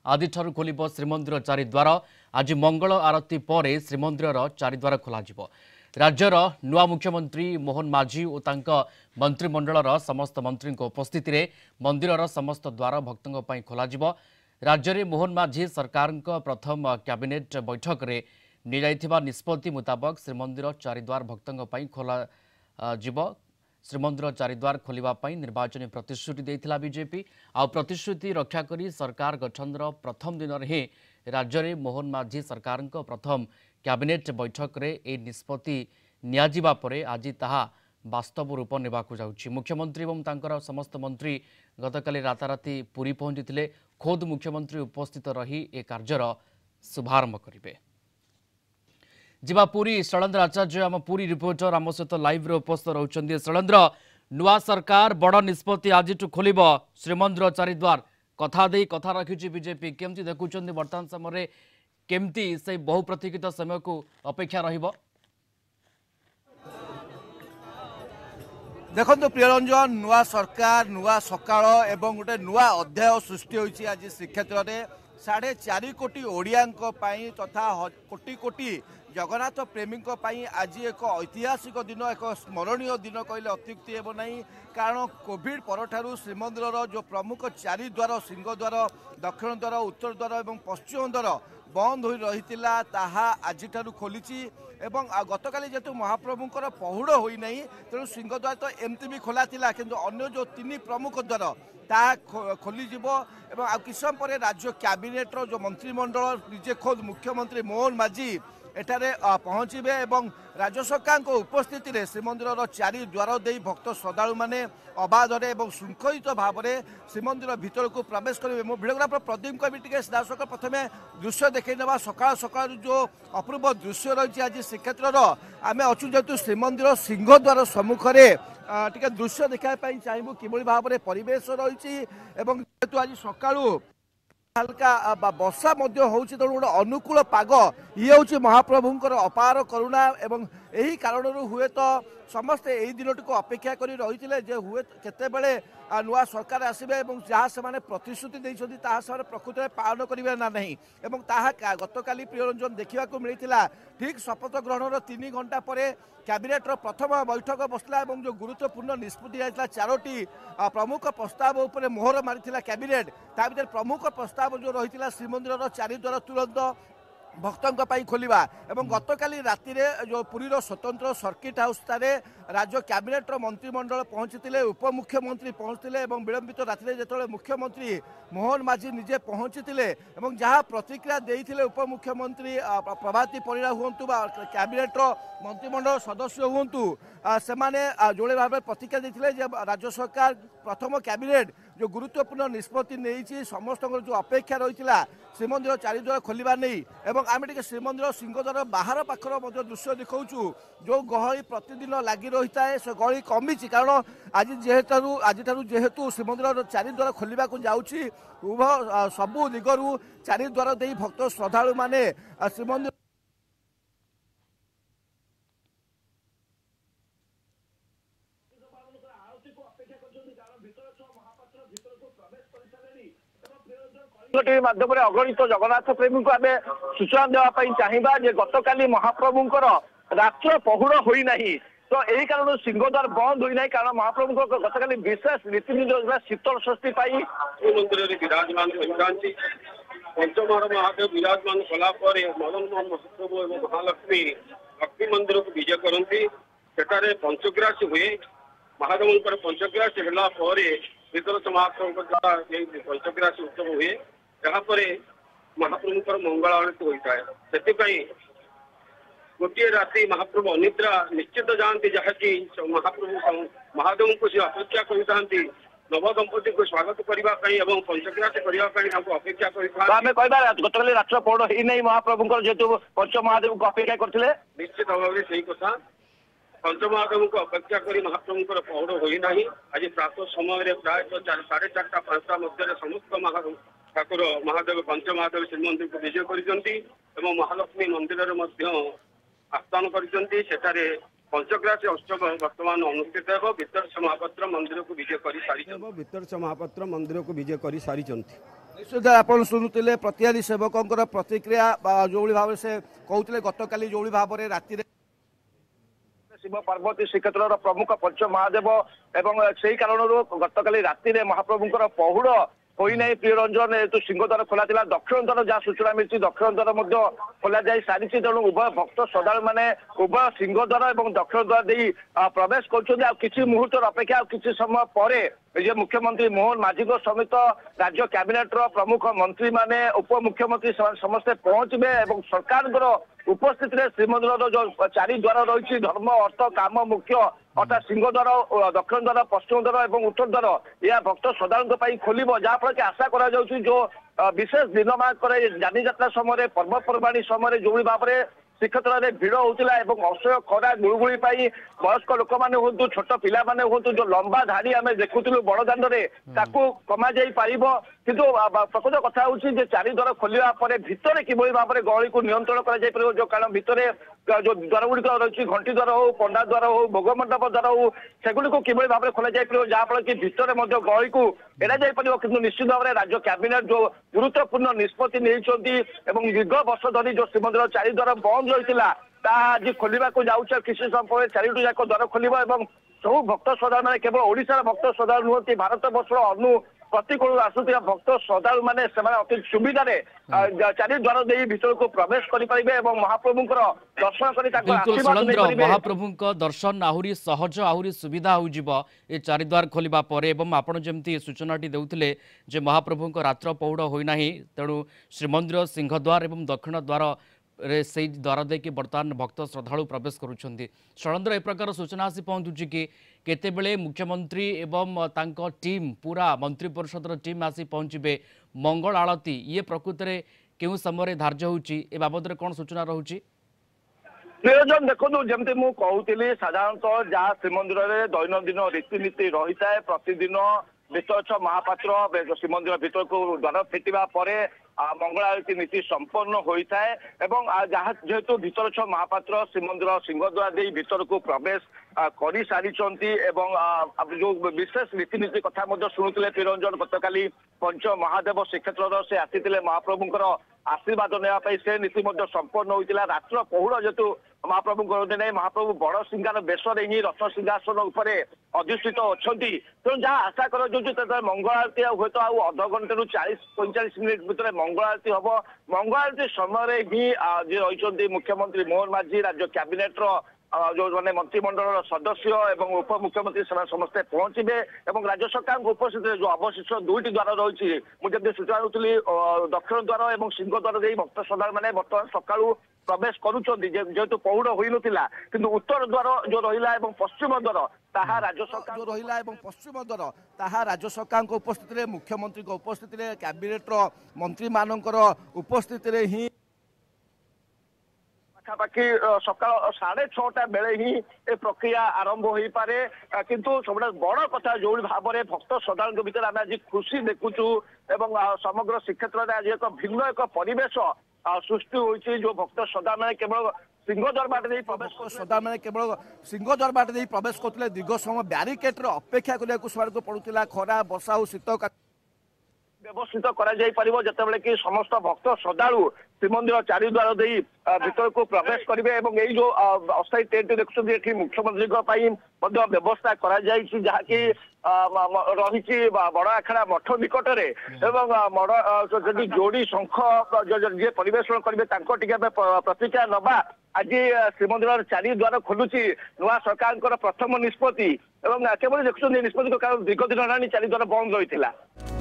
आदि खोल श्रीमंदिर चारिद्वार। आज मंगल आरती पर श्रीमंदिर चारिद्वार खोल राज्यर नुआ मुख्यमंत्री मोहन माझी और मंत्रिमंडल समस्त मंत्री उपस्थित में मंदिर समस्त द्वार भक्तों खोल राज्य में मोहन माझी सरकार प्रथम कैबिनेट बैठक में निजा निष्पत्ति मुताबक श्रीमंदिर चारिद्वार भक्तों खोल श्रीमंदिर चारिद्वार खोलने निर्वाचन प्रतिश्रुति देता बीजेपी आ प्रतिश्रुति रक्षा करी सरकार गठन प्रथम दिन में राज्य में मोहन माझी सरकार प्रथम कैबिनेट बैठक में ए निष्पत्ति नियाजिबा परे आज ताहा वास्तव रूप नेबाकु जाउछि। मुख्यमंत्री एवं तांकर समस्त मंत्री गतकाली राताराति पुरी पहुंची खोद मुख्यमंत्री उपस्थित रही ए कार्यर शुभारंभ करेंगे। जिबा पुरी शैलेन्द्र आचार्य आम पुरी रिपोर्टर आम सहित लाइव रे उपस्थित रहउछन्ती। शैलेन्द्र, नुआ सरकार बड़ निष्पत्ति आज खोल श्रीमंदिर चारिद्वार कथा दे कथा रखी बीजेपी केमती देखुं वर्तमान समय केमती से बहु प्रतीक्षित समय को अपेक्षा रहिबो? देखो प्रियरंजन, नुआ सरकार नुआ सकाळ एवं गोटे नुआ अध्याय सृष्टि होइछि आज श्रीक्षेत्र में 4.5 कोटी ओडिया तथा कोटी कोटी जगन्नाथ प्रेमी आज एक ऐतिहासिक दिन एक स्मरणीय दिन कहले अत्युक्ति हेब नहीं। कारण कोविड पर श्रीमंदिर जो प्रमुख चारि द्वार सिंहद्वार दक्षिण द्वार उत्तर द्वार और पश्चिम द्वार बंद हो रही आज खोली एवं गतकाली जेतु महाप्रभुंकर पहुड़ होना तेणु सिंहद्वार तो एमती भी खोला था किंतु अन्य जो 3 प्रमुख द्वार ता खोली एवं किछ समय पर राज्य कैबिनेट जो मंत्रिमंडल निजे खोद मुख्यमंत्री मोहन माझी एठारे पहुँचे और राज्य सरकार उपस्थित में श्रीमंदिर चारि द्वार दे भक्त श्रद्धालु मैंने अबाधे और श्रृंखलित भाव में श्रीमंदिर भीतर को प्रवेश करेंगे। मो भिडियोग्राफर प्रदीप को भी सीधासख प्रथम दृश्य देखा ना सकाल सकाल जो अपूर्व दृश्य रही आज श्रीक्षेत्र आम अच्छु जेहतु श्रीमंदिर सिंहद्वार सम्मुखें टे दृश्य देखापी चाहबू कि भाव में परिवेश रही जेहतु आज सकालू हल्का वर्षा हो तेणु गोटे अनुकूल पाग ये हूँ महाप्रभुंर अपार करुणा एवं यही कारण हुए तो समस्ते यही दिन को अपेक्षा कर रही हुए केतेबेले नुआ सरकार आसबे जहाँ से प्रतिश्रुति देते प्रकृत में पालन करेंगे ना नहीं गतकाली प्रियरंजन देखा मिलता ठीक शपथ ग्रहण 3 घंटा पर कैबिनेट प्रथम बैठक बसला जो गुरुत्वपूर्ण निष्पत्ति 4टी प्रमुख प्रस्ताव उपर मोहर मारी कैबिनेट ता भीतर प्रमुख प्रस्ताव जो रही श्रीमंदिर चारिद्वार तुरंत भक्तों खोलिबा एवं गतकाली राति जो पुरीर स्वतंत्र सर्किट हाउस राज्य कैबिनेट मंत्रिमंडल पहुंची उपमुख्यमंत्री पहुंचते विलंबित राति जो मुख्यमंत्री मोहन माझी निजे पहुंची जहाँ प्रतिक्रिया देते उपमुख्यमंत्री प्रभाती परिड़ा हूँ कैबिनेट मंत्रिमंडल सदस्य हूँ से जोड़े भाव प्रतिक्रिया देते राज्य सरकार प्रथम कैबिनेट जो गुरुत्वपूर्ण निष्पत्ति नहीं समस्त जो अपेक्षा रही श्रीमंदिर चारिद्वार खोलवा नहीं एवं आम टे श्रीमंदिर सिंहद्वार बाहर पाखर दृश्य देखा जो गहली प्रतिदिन लगी रही है से गहली कमी कारण आज जेहेतु श्रीमंदिर चारिद्वार खोलने को जाऊँगी उभय सबू दिगरू चारिद्वार दे भक्त श्रद्धालु माने श्रीमंदिर माध्यम अगणित जगन्नाथ प्रेमी को आम सूचना देवाई चाहिए गतकाली महाप्रभुंर रात्र पहुड़ होना तो यही कारण सिंहद्वार बंद होना कारण महाप्रभु गतकाली विशेष रीतिनीति शीतल षष्ठी मंदिर विराजमान पंचमहर महादेव विराजमान कलापर मदन मोहन महाप्रभु और महालक्ष्मी भक्ति मंदिर को विजय करती सेठारे पंचग्रास हुए महादेव पंचग्रास है महाप्रभु द्वारा पंचग्रास उत्सव हुए यापर महाप्रभुंर मंगल आरती होता है से गोटे राति महाप्रभु अनिद्रा निश्चित जाती जहाँकि महाप्रभु महादेव को अपेक्षा करते नव दंपति को स्वागत करने पंचग्रास करने अपेक्षा गतकाली रात्र पौड़ ही महाप्रभु जेहतु पंच महादेव को अपेक्षा करते निश्चित भाव में सही कथा पंचमहादेव को अपेक्षा कर महाप्रभुंर पौड़ होना आज प्रातः समय प्राय 4:30-5टा मध्य समस्त ठाकुर महादेव पंचमहादेव श्रीमंदिर को विजय कर महालक्ष्मी मंदिर आस्थान कर पंचग्रास उत्सव वर्तमान अनुष्ठित हो वितर्ष महापात्र मंदिर को विजय कर सारी वितर्ष महापात्र मंदिर को विजय कर सारी निश्चित आपण शुणुले प्रतिहारी सेवकों प्रतिक्रिया जो भाव से कहते गतकाली जो भाव में राति शिव पार्वती श्रीक्षेत्र प्रमुख पंच महादेव एवं से कारण गतकाली राति महाप्रभुंर पहुड़ होना प्रियरंजन जेहतु सिंहद्वार खोला दक्षिण द्वार जहाँ सूचना मिली दक्षिण द्वार खोल जा सारी तेणु उभय भक्त श्रद्धा मैंने उभय सिंहद्वार और दक्षिण द्वार दे प्रवेश कर मुहूर्त अपेक्षा किसी समय पर जे मुख्यमंत्री मोहन माझी समेत राज्य कैबिनेट प्रमुख मंत्री माने उपमुख्यमंत्री समस्ते पहुंचे और सरकार उपस्थित श्रीमंदिर जो चारि द्वार रही धर्म अर्थ काम मुख्य अर्थात सिंहद्वार दक्षिण द्वार पश्चिम द्वार और उत्तर द्वार यह भक्त श्रद्धा खोल जहाँफल कि आशा करा जो विशेष दिनमाक जानी जात्रा समय पर्वपर्वाणी समय जो भाव में श्रीक्षेत्र में भिड़ होता है असह्य खरा गुड़गुड़ी वयस्क लोक मैंने हूँ छोट पिला माने हूँ जो लंबा धाड़ी आम देखुलु बड़दान कमा जा पार किंतु प्रकृत कथा हूँ चारि द्वार खोलने भितर कि भाव में गहली को नियंत्रण कर जो कारण भितर जो द्वार गुड़िक रही घंटी द्वार हो पंडा द्वार हो भोगमंडप द्वार हो सेगुड़ी कि भाव में खोल जहाँफल कि भितर गहली को एड़ा जापर कि निश्चित भाव में राज्य कैबिनेट जो गुरुत्वपूर्ण निष्पत्ति नहीं दीर्घ वर्ष धरी जो श्रीमंदिर चारि द्वार बंद रही आज खोलने को जाऊँ किसी समय चारिटी जाक द्वार खोल सब भक्त श्रद्धा मैंने केवल ओडिशार भक्त श्रद्धा नुहति भारत वर्ष अनु प्रतिकूल आसुवा भक्त श्रद्धालु मैंने अति सुविधा चारि द्वार दे भीतर को प्रवेश करेंगे महाप्रभुंर दर्शन कर महाप्रभु दर्शन आहरी सहज आहरी सुविधा हो चारि द्वार खोलिबा परे एवं आपण जमती सूचनाटी देउथिले जे महाप्रभु रात्र पहुड़ होइना तेणु श्रीमंदिर सिंहद्वार एवं दक्षिण द्वार से द्वार देकी बर्तमान भक्त श्रद्धालु प्रवेश करुछंती षडंत्र ए प्रकार सूचना आसी पहुंचुची कि केतेबेले मुख्यमंत्री एवं तांको टीम पूरा मंत्री परिषद टीम आसी पहुंचबे मंगल आलती ये प्रकृत में केउ समय धार्य होउची ए बाबद रे कोन सूचना रहउची निरंजन देखो जमती मु कहूली साधारणतः जहाँ श्रीमंदिर में दैनंदिन रीतिनीति रही है प्रतिदिन विश्वच्छ महापात्र श्रीमंदिर भीतर को द्वार फिटिबा परे मंगल आरती नीति संपन्न होता है एवं जहाँ जेहेतु भीतरछ महापात्र श्रीमंदिर सिंहद्वार दे भीतर को प्रवेश कर सारी जो विशेष रीतिनीति कथा शुणुते प्रियरंजन गतकाली पंच महादेव श्रीक्षेत्र से आसी महाप्रभुंर आशीर्वाद नापी से नीति संपन्न होता रात्र पहुड़ जेतु महाप्रभु कहते नहीं महाप्रभु बड़ सिंगार बेश ही रथ सिंहासन उपर अधिष्ठित अच्छा तेणु जहाँ आशा कर मंगल आरती हे तो अध घंटे 40-45 मिनिट भितर मंगल आरती हम मंगल आरती समय ही रही मुख्यमंत्री मोहन माझी राज्य कैबिनेट जो मैंने मंत्रिमंडल सदस्य एवं उपमुख्यमंत्री समस्ते पहुंचे और राज्य सरकार उपस्थित जो अवशिष्ट 2टी द्वार रही मुझे सूचना दूसरी दक्षिण द्वार और सिंह द्वार दे भक्त श्रद्धा मैंने बर्तमान सकाळू प्रवेश करेतु पहुड़ हो ना कि उत्तर द्वार जो रहा पश्चिम द्वार ताहा राज्य सरकार जो रहा पश्चिम द्वार ताहा राज्य सरकार उपस्थित मुख्यमंत्री उपस्थित कैबिनेट मंत्री मानकर उपस्थित ही पाखापाखि सका 6:30 बेले ही ए प्रक्रिया आरंभ हो पारे किंतु सब बड़ कथा जो भाव में भक्त श्रद्धालु भितर आम आज खुशी देखुचु एवं समग्र श्रीक्षेत्र में आज एक भिन्न एक परिवेश सृष्टि होती जो भक्त श्रद्धा मैंने केवल सिंहद्वार बाट प्रवेश श्रद्धा मैंने केवल सिंहद्वार बाट प्रवेश करते दीर्घ समय ब्यारिकेड अपेक्षा करने पड़ूला खरा वर्षा और शीत व्यवस्थित कर कि समस्त भक्त श्रद्धालु श्रीमंदिर चारि द्वार दे भीतर को प्रवेश करेंगे और जो अस्थायी टेंट देखुं मुख्यमंत्री व्यवस्था जहाँकि रही बड़ आखड़ा मठ निकट में जोड़ी शंख जी परिवेशन करेंगे प्रतिक्रिया नवा आज श्रीमंदिर चारि द्वार खोलुची नुआ सरकार प्रथम निष्पत्ति केवल देखुं निष्पत्ति कारण दीर्घ दिन चारि द्वार बंद रही।